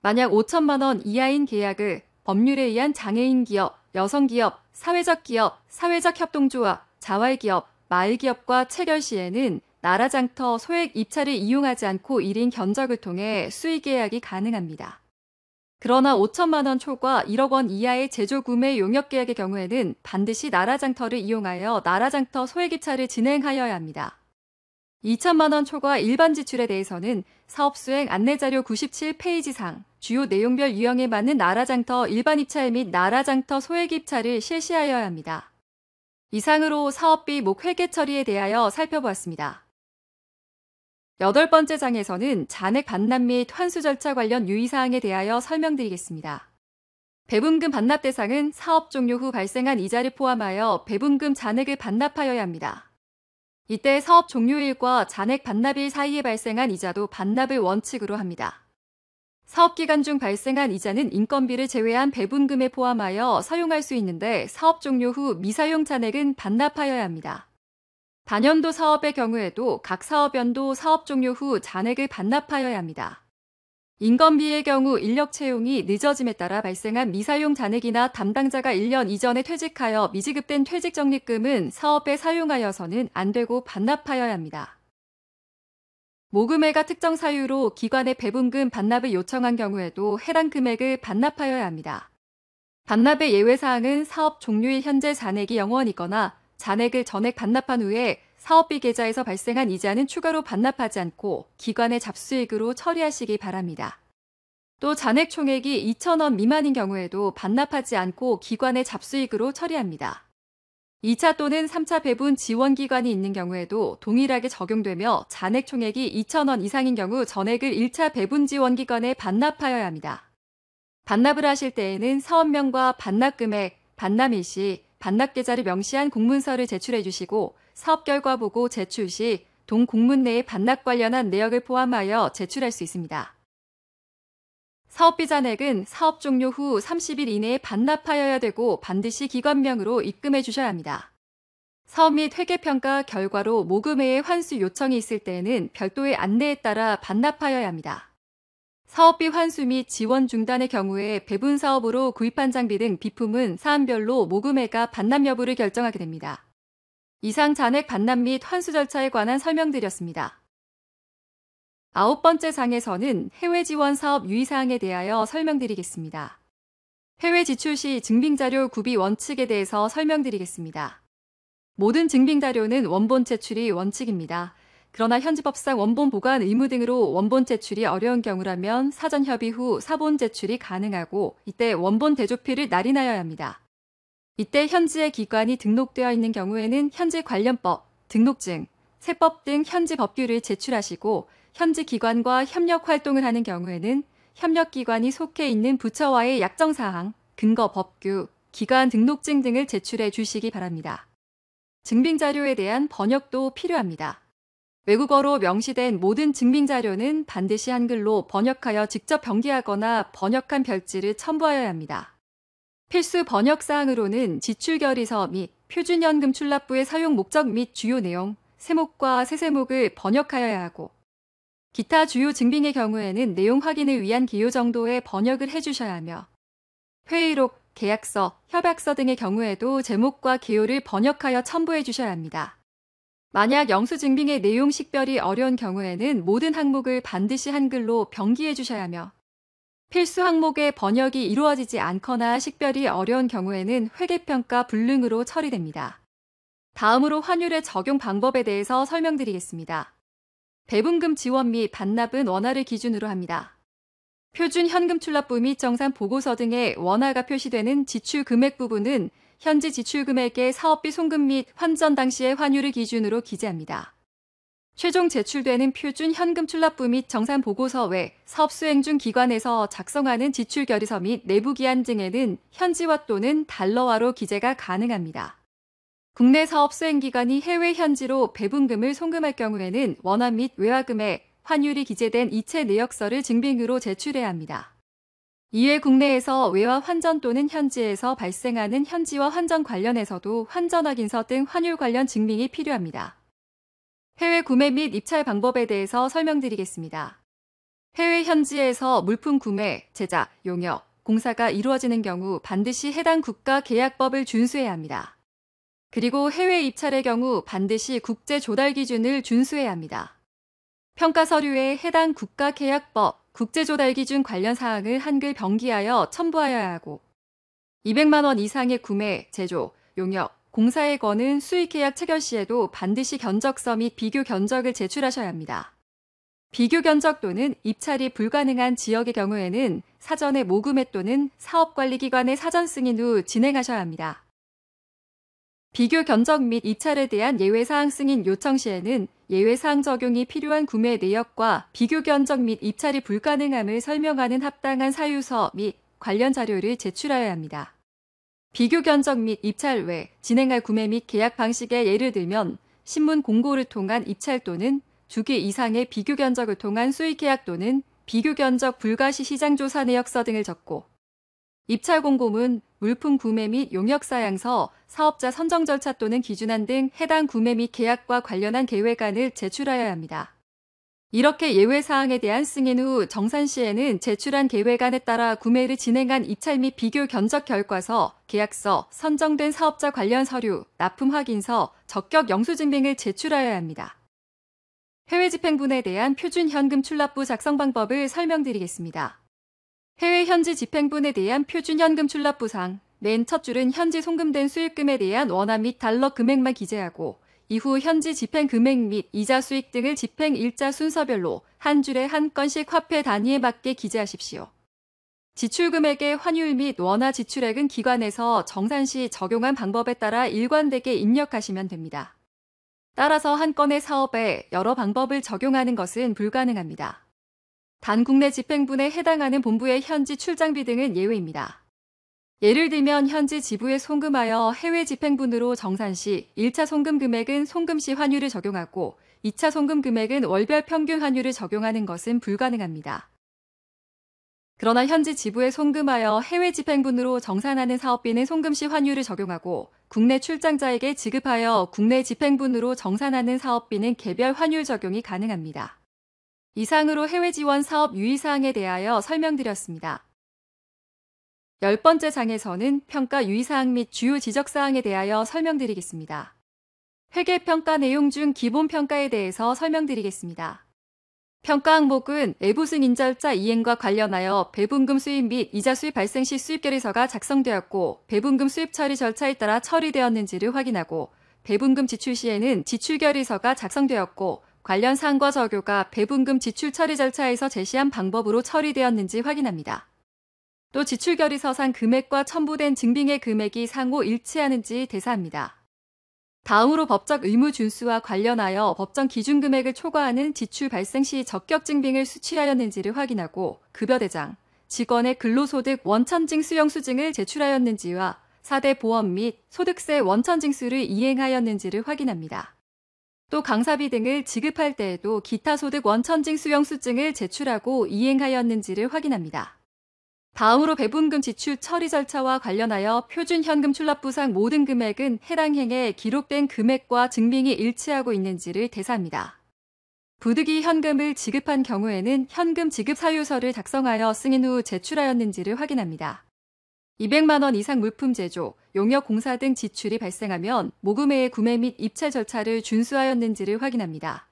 [SPEAKER 1] 만약 5천만 원 이하인 계약을 법률에 의한 장애인 기업, 여성 기업, 사회적 기업, 사회적 협동조합, 자활기업, 마을기업과 체결 시에는 나라장터 소액 입찰을 이용하지 않고 1인 견적을 통해 수의계약이 가능합니다. 그러나 5천만 원 초과 1억 원 이하의 제조구매 용역계약의 경우에는 반드시 나라장터를 이용하여 나라장터 소액 입찰을 진행하여야 합니다. 2천만 원 초과 일반 지출에 대해서는 사업수행 안내자료 97페이지상 주요 내용별 유형에 맞는 나라장터 일반 입찰 및 나라장터 소액 입찰을 실시하여야 합니다. 이상으로 사업비 목 회계 처리에 대하여 살펴보았습니다. 8번째 장에서는 잔액 반납 및 환수 절차 관련 유의사항에 대하여 설명드리겠습니다. 배분금 반납 대상은 사업 종료 후 발생한 이자를 포함하여 배분금 잔액을 반납하여야 합니다. 이때 사업 종료일과 잔액 반납일 사이에 발생한 이자도 반납을 원칙으로 합니다. 사업기간 중 발생한 이자는 인건비를 제외한 배분금에 포함하여 사용할 수 있는데 사업 종료 후 미사용 잔액은 반납하여야 합니다. 단연도 사업의 경우에도 각 사업연도 사업 종료 후 잔액을 반납하여야 합니다. 인건비의 경우 인력 채용이 늦어짐에 따라 발생한 미사용 잔액이나 담당자가 1년 이전에 퇴직하여 미지급된 퇴직 적립금은 사업에 사용하여서는 안 되고 반납하여야 합니다. 모금회가 특정 사유로 기관의 배분금 반납을 요청한 경우에도 해당 금액을 반납하여야 합니다. 반납의 예외사항은 사업 종료일 현재 잔액이 0원이거나 잔액을 전액 반납한 후에 사업비 계좌에서 발생한 이자는 추가로 반납하지 않고 기관의 잡수익으로 처리하시기 바랍니다. 또 잔액 총액이 2,000원 미만인 경우에도 반납하지 않고 기관의 잡수익으로 처리합니다. 2차 또는 3차 배분 지원 기관이 있는 경우에도 동일하게 적용되며 잔액 총액이 2,000원 이상인 경우 전액을 1차 배분 지원 기관에 반납하여야 합니다. 반납을 하실 때에는 사업명과 반납금액, 반납일시, 반납계좌를 명시한 공문서를 제출해 주시고 사업 결과 보고 제출 시 동 공문 내에 반납 관련한 내역을 포함하여 제출할 수 있습니다. 사업비 잔액은 사업 종료 후 30일 이내에 반납하여야 되고 반드시 기관명으로 입금해 주셔야 합니다. 사업 및 회계평가 결과로 모금회의 환수 요청이 있을 때에는 별도의 안내에 따라 반납하여야 합니다. 사업비 환수 및 지원 중단의 경우에 배분 사업으로 구입한 장비 등 비품은 사안별로 모금회가 반납 여부를 결정하게 됩니다. 이상 잔액 반납 및 환수 절차에 관한 설명드렸습니다. 9번째 장에서는 해외 지원 사업 유의사항에 대하여 설명드리겠습니다. 해외 지출 시 증빙자료 구비 원칙에 대해서 설명드리겠습니다. 모든 증빙자료는 원본 제출이 원칙입니다. 그러나 현지법상 원본 보관 의무 등으로 원본 제출이 어려운 경우라면 사전 협의 후 사본 제출이 가능하고 이때 원본 대조필을 날인하여야 합니다. 이때 현지의 기관이 등록되어 있는 경우에는 현지 관련법, 등록증, 세법 등 현지 법규를 제출하시고 현지 기관과 협력 활동을 하는 경우에는 협력기관이 속해 있는 부처와의 약정사항, 근거 법규, 기관 등록증 등을 제출해 주시기 바랍니다. 증빙자료에 대한 번역도 필요합니다. 외국어로 명시된 모든 증빙자료는 반드시 한글로 번역하여 직접 병기하거나 번역한 별지를 첨부하여야 합니다. 필수 번역사항으로는 지출결의서 및 표준연금 출납부의 사용 목적 및 주요 내용, 세목과 세세목을 번역하여야 하고 기타 주요 증빙의 경우에는 내용 확인을 위한 기호 정도의 번역을 해주셔야 하며 회의록, 계약서, 협약서 등의 경우에도 제목과 기호를 번역하여 첨부해 주셔야 합니다. 만약 영수증빙의 내용 식별이 어려운 경우에는 모든 항목을 반드시 한글로 병기해 주셔야 하며 필수 항목의 번역이 이루어지지 않거나 식별이 어려운 경우에는 회계평가 불능으로 처리됩니다. 다음으로 환율의 적용 방법에 대해서 설명드리겠습니다. 배분금 지원 및 반납은 원화를 기준으로 합니다. 표준 현금 출납부 및 정산 보고서 등의 원화가 표시되는 지출 금액 부분은 현지 지출 금액의 사업비 송금 및 환전 당시의 환율을 기준으로 기재합니다. 최종 제출되는 표준 현금 출납부 및 정산 보고서 외 사업 수행 중 기관에서 작성하는 지출 결의서 및 내부 기한 등에는 현지화 또는 달러화로 기재가 가능합니다. 국내 사업 수행 기관이 해외 현지로 배분금을 송금할 경우에는 원화 및 외화금에 환율이 기재된 이체 내역서를 증빙으로 제출해야 합니다. 이외 국내에서 외화 환전 또는 현지에서 발생하는 현지화 환전 관련해서도 환전 확인서 등 환율 관련 증빙이 필요합니다. 해외 구매 및 입찰 방법에 대해서 설명드리겠습니다. 해외 현지에서 물품 구매, 제작, 용역, 공사가 이루어지는 경우 반드시 해당 국가 계약법을 준수해야 합니다. 그리고 해외 입찰의 경우 반드시 국제 조달 기준을 준수해야 합니다. 평가 서류에 해당 국가 계약법, 국제 조달 기준 관련 사항을 한글 병기하여 첨부하여야 하고 200만 원 이상의 구매, 제조, 용역, 공사에 거는 수익 계약 체결 시에도 반드시 견적서 및 비교 견적을 제출하셔야 합니다. 비교 견적 또는 입찰이 불가능한 지역의 경우에는 사전에 모금회 또는 사업관리기관의 사전 승인 후 진행하셔야 합니다. 비교 견적 및 입찰에 대한 예외사항 승인 요청 시에는 예외사항 적용이 필요한 구매 내역과 비교 견적 및 입찰이 불가능함을 설명하는 합당한 사유서 및 관련 자료를 제출하여야 합니다. 비교 견적 및 입찰 외 진행할 구매 및 계약 방식의 예를 들면 신문 공고를 통한 입찰 또는 주기 이상의 비교 견적을 통한 수익 계약 또는 비교 견적 불가시 시장 조사 내역서 등을 적고 입찰 공고문, 물품 구매 및 용역 사양서, 사업자 선정 절차 또는 기준안 등 해당 구매 및 계약과 관련한 계획안을 제출하여야 합니다. 이렇게 예외사항에 대한 승인 후 정산 시에는 제출한 계획안에 따라 구매를 진행한 입찰 및 비교 견적 결과서, 계약서, 선정된 사업자 관련 서류, 납품 확인서, 적격 영수증 등을 제출하여야 합니다. 해외 집행분에 대한 표준 현금 출납부 작성 방법을 설명드리겠습니다. 해외 현지 집행분에 대한 표준 현금 출납부상, 맨 첫 줄은 현지 송금된 수익금에 대한 원화 및 달러 금액만 기재하고 이후 현지 집행 금액 및 이자 수익 등을 집행 일자 순서별로 한 줄에 한 건씩 화폐 단위에 맞게 기재하십시오. 지출 금액의 환율 및 원화 지출액은 기관에서 정산 시 적용한 방법에 따라 일관되게 입력하시면 됩니다. 따라서 한 건의 사업에 여러 방법을 적용하는 것은 불가능합니다. 단 국내 집행분에 해당하는 본부의 현지 출장비 등은 예외입니다. 예를 들면 현지 지부에 송금하여 해외 집행분으로 정산 시 1차 송금 금액은 송금 시 환율을 적용하고 2차 송금 금액은 월별 평균 환율을 적용하는 것은 불가능합니다. 그러나 현지 지부에 송금하여 해외 집행분으로 정산하는 사업비는 송금 시 환율을 적용하고 국내 출장자에게 지급하여 국내 집행분으로 정산하는 사업비는 개별 환율 적용이 가능합니다. 이상으로 해외 지원 사업 유의사항에 대하여 설명드렸습니다. 10번째 장에서는 평가 유의사항 및 주요 지적사항에 대하여 설명드리겠습니다. 회계평가 내용 중 기본평가에 대해서 설명드리겠습니다. 평가 항목은 내부 승인 절차 이행과 관련하여 배분금 수입 및 이자 수입 발생 시 수입결의서가 작성되었고 배분금 수입 처리 절차에 따라 처리되었는지를 확인하고 배분금 지출 시에는 지출결의서가 작성되었고 관련 사항과 적요가 배분금 지출 처리 절차에서 제시한 방법으로 처리되었는지 확인합니다. 또 지출결의서상 금액과 첨부된 증빙의 금액이 상호 일치하는지 대사합니다. 다음으로 법적 의무 준수와 관련하여 법정 기준 금액을 초과하는 지출 발생 시 적격 증빙을 수취하였는지를 확인하고 급여대장, 직원의 근로소득 원천징 수령수증을 제출하였는지와 4대 보험 및 소득세 원천징수를 이행하였는지를 확인합니다. 또 강사비 등을 지급할 때에도 기타 소득 원천징 수령수증을 제출하고 이행하였는지를 확인합니다. 다음으로 배분금 지출 처리 절차와 관련하여 표준 현금 출납부상 모든 금액은 해당 행에 기록된 금액과 증빙이 일치하고 있는지를 대사합니다. 부득이 현금을 지급한 경우에는 현금 지급 사유서를 작성하여 승인 후 제출하였는지를 확인합니다. 200만 원 이상 물품 제조, 용역 공사 등 지출이 발생하면 모금회의 구매 및 입찰 절차를 준수하였는지를 확인합니다.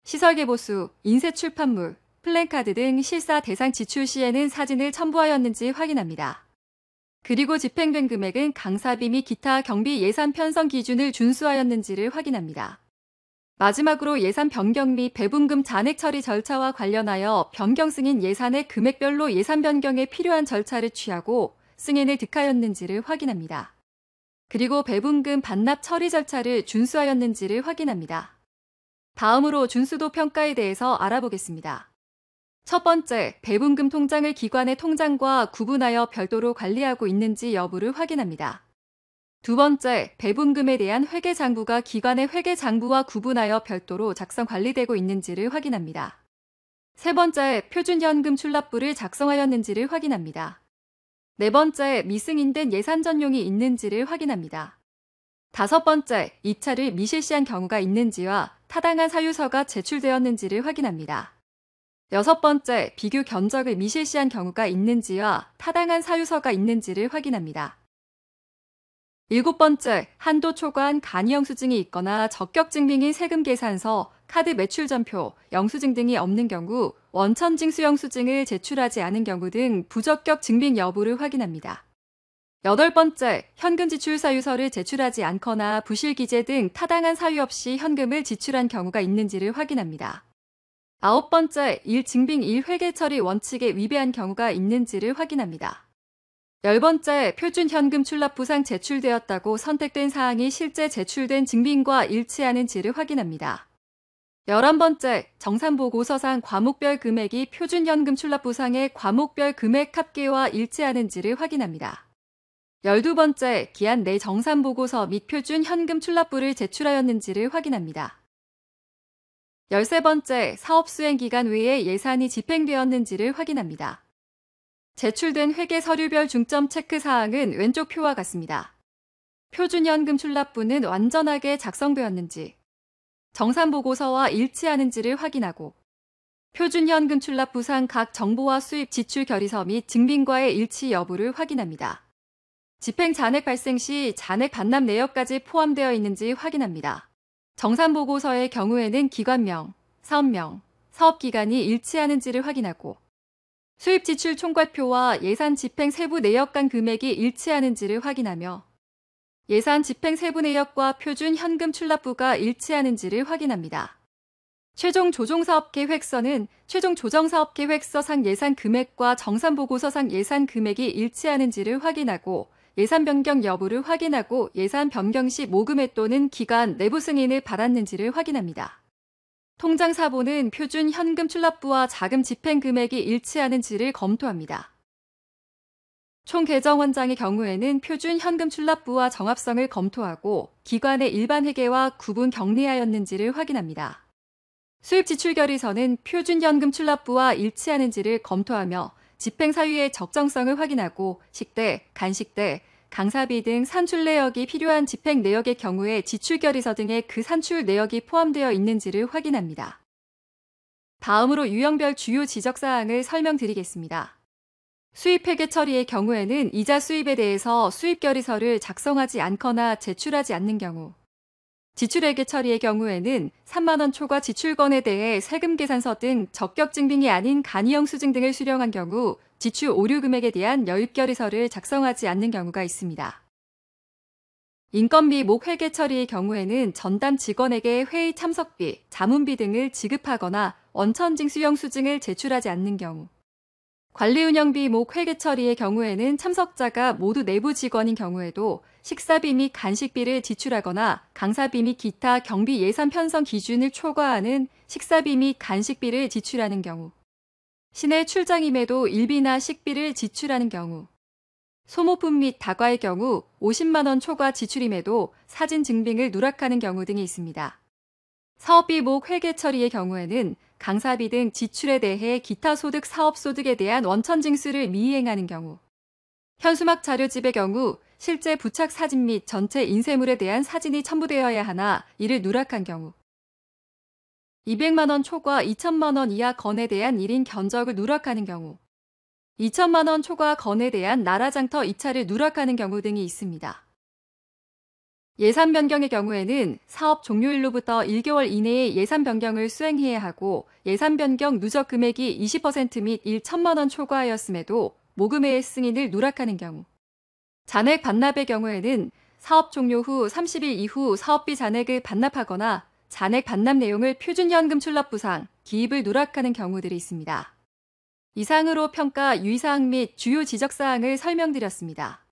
[SPEAKER 1] 시설계보수, 인쇄 출판물, 플랜카드 등 실사 대상 지출 시에는 사진을 첨부하였는지 확인합니다. 그리고 집행된 금액은 강사비 및 기타 경비 예산 편성 기준을 준수하였는지를 확인합니다. 마지막으로 예산 변경 및 배분금 잔액 처리 절차와 관련하여 변경 승인 예산의 금액별로 예산 변경에 필요한 절차를 취하고 승인을 득하였는지를 확인합니다. 그리고 배분금 반납 처리 절차를 준수하였는지를 확인합니다. 다음으로 준수도 평가에 대해서 알아보겠습니다. 첫 번째, 배분금 통장을 기관의 통장과 구분하여 별도로 관리하고 있는지 여부를 확인합니다. 두 번째, 배분금에 대한 회계장부가 기관의 회계장부와 구분하여 별도로 작성 관리되고 있는지를 확인합니다. 세 번째, 표준현금 출납부를 작성하였는지를 확인합니다. 네 번째, 미승인된 예산 전용이 있는지를 확인합니다. 다섯 번째, 입찰을 미실시한 경우가 있는지와 타당한 사유서가 제출되었는지를 확인합니다. 6번째, 비교 견적을 미실시한 경우가 있는지와 타당한 사유서가 있는지를 확인합니다. 7번째, 한도 초과한 간이 영수증이 있거나 적격 증빙인 세금 계산서, 카드 매출 전표, 영수증 등이 없는 경우 원천 징수 영수증을 제출하지 않은 경우 등 부적격 증빙 여부를 확인합니다. 8번째, 현금 지출 사유서를 제출하지 않거나 부실 기재 등 타당한 사유 없이 현금을 지출한 경우가 있는지를 확인합니다. 9번째, 일증빙 일회계 처리 원칙에 위배한 경우가 있는지를 확인합니다. 10번째, 표준 현금 출납 부상 제출되었다고 선택된 사항이 실제 제출된 증빙과 일치하는지를 확인합니다. 11번째, 정산보고서상 과목별 금액이 표준 현금 출납 부상의 과목별 금액 합계와 일치하는지를 확인합니다. 12번째, 기한 내 정산보고서 및 표준 현금 출납부를 제출하였는지를 확인합니다. 13번째, 사업 수행 기간 외에 예산이 집행되었는지를 확인합니다. 제출된 회계 서류별 중점 체크 사항은 왼쪽 표와 같습니다. 표준 현금 출납부는 완전하게 작성되었는지, 정산보고서와 일치하는지를 확인하고, 표준 현금 출납부상 각 정보와 수입 지출 결의서 및 증빙과의 일치 여부를 확인합니다. 집행 잔액 발생 시 잔액 반납 내역까지 포함되어 있는지 확인합니다. 정산보고서의 경우에는 기관명, 사업명, 사업기간이 일치하는지를 확인하고, 수입 지출 총괄표와 예산 집행 세부 내역 간 금액이 일치하는지를 확인하며, 예산 집행 세부 내역과 표준 현금 출납부가 일치하는지를 확인합니다. 최종 조정사업계획서는 최종 조정사업계획서상 예산 금액과 정산보고서상 예산 금액이 일치하는지를 확인하고, 예산 변경 여부를 확인하고 예산 변경 시 모금에 또는 기간 내부 승인을 받았는지를 확인합니다. 통장사보는 표준 현금 출납부와 자금 집행 금액이 일치하는지를 검토합니다. 총계정원장의 경우에는 표준 현금 출납부와 정합성을 검토하고 기관의 일반 회계와 구분 격리하였는지를 확인합니다. 수입 지출 결의서는 표준 현금 출납부와 일치하는지를 검토하며 집행 사유의 적정성을 확인하고 식대, 간식대, 강사비 등 산출 내역이 필요한 집행 내역의 경우에 지출 결의서 등의 그 산출 내역이 포함되어 있는지를 확인합니다. 다음으로 유형별 주요 지적사항을 설명드리겠습니다. 수입 회계 처리의 경우에는 이자 수입에 대해서 수입 결의서를 작성하지 않거나 제출하지 않는 경우, 지출 회계 처리의 경우에는 3만 원 초과 지출건에 대해 세금 계산서 등 적격 증빙이 아닌 간이 영수증 등을 수령한 경우 지출 오류 금액에 대한 여입 결의서를 작성하지 않는 경우가 있습니다. 인건비 목 회계 처리의 경우에는 전담 직원에게 회의 참석비, 자문비 등을 지급하거나 원천 징수 영수증을 제출하지 않는 경우, 관리운영비 목 회계 처리의 경우에는 참석자가 모두 내부 직원인 경우에도 식사비 및 간식비를 지출하거나 강사비 및 기타 경비 예산 편성 기준을 초과하는 식사비 및 간식비를 지출하는 경우, 시내 출장임에도 일비나 식비를 지출하는 경우, 소모품 및 다과의 경우 50만 원 초과 지출임에도 사진 증빙을 누락하는 경우 등이 있습니다. 사업비 목 회계 처리의 경우에는 강사비 등 지출에 대해 기타 소득 사업소득에 대한 원천 징수를 미이행하는 경우, 현수막 자료집의 경우 실제 부착 사진 및 전체 인쇄물에 대한 사진이 첨부되어야 하나 이를 누락한 경우, 200만 원 초과 2천만 원 이하 건에 대한 1인 견적을 누락하는 경우, 2천만 원 초과 건에 대한 나라장터 입찰을 누락하는 경우 등이 있습니다. 예산 변경의 경우에는 사업 종료일로부터 1개월 이내에 예산 변경을 수행해야 하고 예산 변경 누적 금액이 20% 및 1천만 원 초과하였음에도 모금회의 승인을 누락하는 경우, 잔액 반납의 경우에는 사업 종료 후 30일 이후 사업비 잔액을 반납하거나 잔액 반납 내용을 표준현금 출납부상, 기입을 누락하는 경우들이 있습니다. 이상으로 평가 유의사항 및 주요 지적사항을 설명드렸습니다.